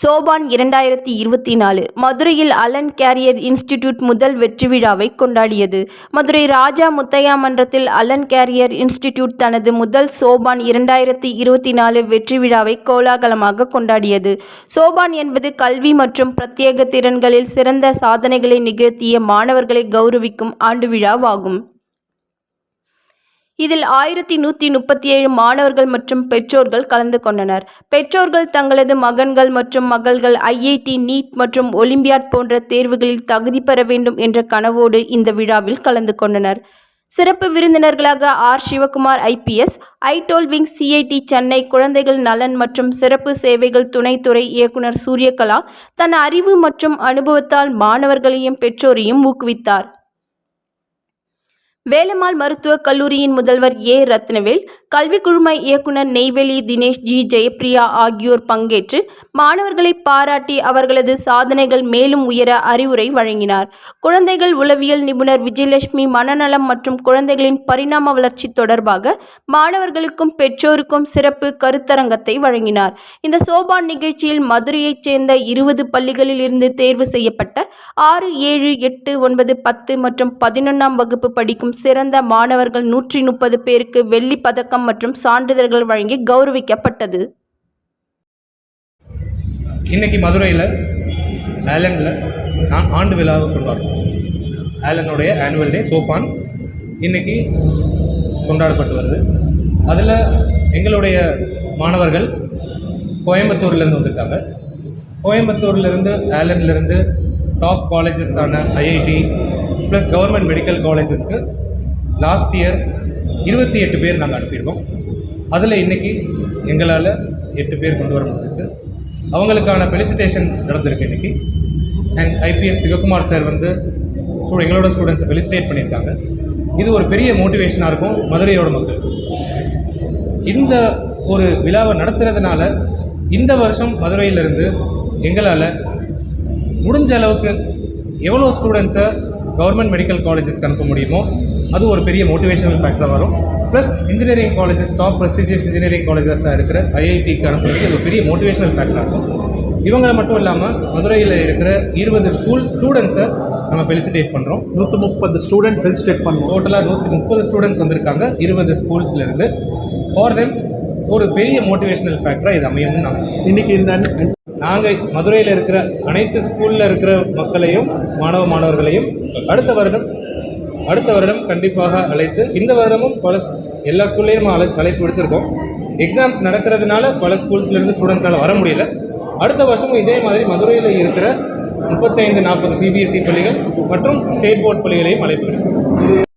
சோபான் 2024 மதுரையில் Alan carrier institute முதல் வெற்றி விழாவை கொண்டாடியது. மதுரை ராஜா முத்தையா மன்றத்தில் அலன் கேரியர் இன்ஸ்டிடியூட் தனது முதல் சோபான் 2024 வெற்றி விழாவை கோலாகலமாக கொண்டாடியது. சோபான் என்பது கல்வி மற்றும் பிரத்யேக திறன்களில் சிறந்த சாதனைகளை நிகழ்த்திய மாணவர்களை கௌரவிக்கும் ஆண்டு விழாவாகும். இதில் 1137 மாணவர்கள் மற்றும் பெற்றோர்கள் கலந்து கொண்டனர். பெற்றோர்கள் தங்களது மகன்கள் மற்றும் மகள்கள் IIT, நீட் மற்றும் ஒலிம்பியாட் போன்ற தேர்வுகளில் தகுதி பெற வேண்டும் என்ற கனவோடு இந்த விழாவில் கலந்து கொண்டனர். சிறப்பு விருந்தினர்களாக R. Sivakumar IPS, idol wing CIT Chennai குழந்தைகள் நலன் மற்றும் சிறப்பு சேவைகள் துணைத்துறை இயக்குனர் சூரியகலா தன் அறிவு மற்றும் அனுபவத்தால் மாணவர்களையும் பெற்றோரையும் ஊக்குவித்தார். வேலம்மாள் மருத்துவக் கல்லூரியின் முதல்வர் A. ரத்னவேல், கல்வி குழும இயக்குனர் நெய்வேலி தினேஷ், G. ஜெயப்பிரியா ஆகியோர் பங்கேற்று மாணவர்களை பாராட்டி அவர்களது சாதனைகள் மேலும் உயர அறிவுரை வழங்கினார். குழந்தைகள் உளவியல் நிபுணர் விஜயலட்சுமி மனநலம் மற்றும் குழந்தைகளின் பரிணாம வளர்ச்சி தொடர்பாக மாணவர்களுக்கும் பெற்றோருக்கும் சிறப்பு கருத்தரங்கத்தை வழங்கினார். இந்த சோபான் நிகழ்ச்சியில் மதுரையைச் சேர்ந்த 20 பள்ளிகளில் இருந்து தேர்வு செய்யப்பட்ட 6, 7, 8, 9, 10 மற்றும் 11ஆம் வகுப்பு படிக்கும் சிறந்த மாணவர்கள் 130 பேருக்கு வெள்ளி பதக்கம் மற்றும் சான்றிதழ்கள் வழங்கி கௌரவிக்கப்பட்டது. இன்னைக்கு மதுரையில் ஆலனில் ஆண்டு விழாவை கொண்டாடுறோம். ஆலனுடைய ஆனுவல் டே சோபான் இன்னைக்கு கொண்டாடப்பட்டு வருது. அதில் எங்களுடைய மாணவர்கள் கோயம்புத்தூர்லேருந்து வந்திருக்காங்க. கோயம்புத்தூர்லேருந்து ஆலன்லேருந்து டாப் காலேஜஸான IIT ப்ளஸ் கவர்மெண்ட் மெடிக்கல் காலேஜஸ்க்கு லாஸ்ட் இயர் 28 பேர் நாங்கள் அனுப்பியிருக்கோம். அதில் இன்றைக்கி எங்களால் 8 பேர் கொண்டு வர முடிஞ்சிருக்கு. அவங்களுக்கான ஃபெலிசிட்டேஷன் நடந்திருக்கு இன்றைக்கி. அண்ட் IPS சிவகுமார் சார் வந்து எங்களோட ஸ்டூடெண்ட்ஸை ஃபெலிசிட்டேட் பண்ணியிருக்காங்க. இது ஒரு பெரிய மோட்டிவேஷனாக இருக்கும் மதுரையோட மக்களுக்கு. இந்த ஒரு விழாவை நடத்துகிறதுனால இந்த வருஷம் மதுரையிலிருந்து எங்களால் முடிஞ்ச அளவுக்கு எவ்வளோ ஸ்டூடெண்ட்ஸை கவர்மெண்ட் மெடிக்கல் காலேஜஸ்க்கு அனுப்ப முடியுமோ அது ஒரு பெரிய மோட்டிவேஷனல் ஃபேக்டராக வரும். Plus engineering colleges, top prestigious engineering காலேஜஸாக இருக்கிற IITக்கு அனுப்புறதுக்கு இது ஒரு பெரிய மோட்டிவேஷனல் ஃபேக்டராக இருக்கும். இவங்களை மட்டும் இல்லாமல் மதுரையில் இருக்கிற 20 ஸ்டூடெண்ட்ஸை நம்ம ஃபெலிசிட்டேட் பண்ணுறோம். 130 ஸ்டூடெண்ட் ஃபெலிசிட்டேட் பண்ணுறோம். டோட்டலாக 130 ஸ்டூடெண்ட்ஸ் வந்திருக்காங்க 20 ஸ்கூல்ஸ்லேருந்து. ஃபார் தெம் ஒரு பெரிய மோட்டிவேஷனல் ஃபேக்டராக இது அமையும்னு இன்றைக்கி நாங்கள் மதுரையில் இருக்கிற அனைத்து ஸ்கூலில் இருக்கிற மக்களையும் மாணவர்களையும் அடுத்த வருடம் கண்டிப்பாக அழைத்து, இந்த வருடமும் எல்லா ஸ்கூல்லையும் அழைப்பு எடுத்திருக்கோம். எக்ஸாம்ஸ் நடக்கிறதுனால பல ஸ்கூல்ஸ்லேருந்து ஸ்டூடெண்ட்ஸால் வர முடியல. அடுத்த வருஷமும் இதே மாதிரி மதுரையில் இருக்கிற 35-40 CBSE பள்ளிகள் மற்றும் ஸ்டேட் போர்ட் பள்ளிகளையும் அழைப்பு எடுக்கிறோம்.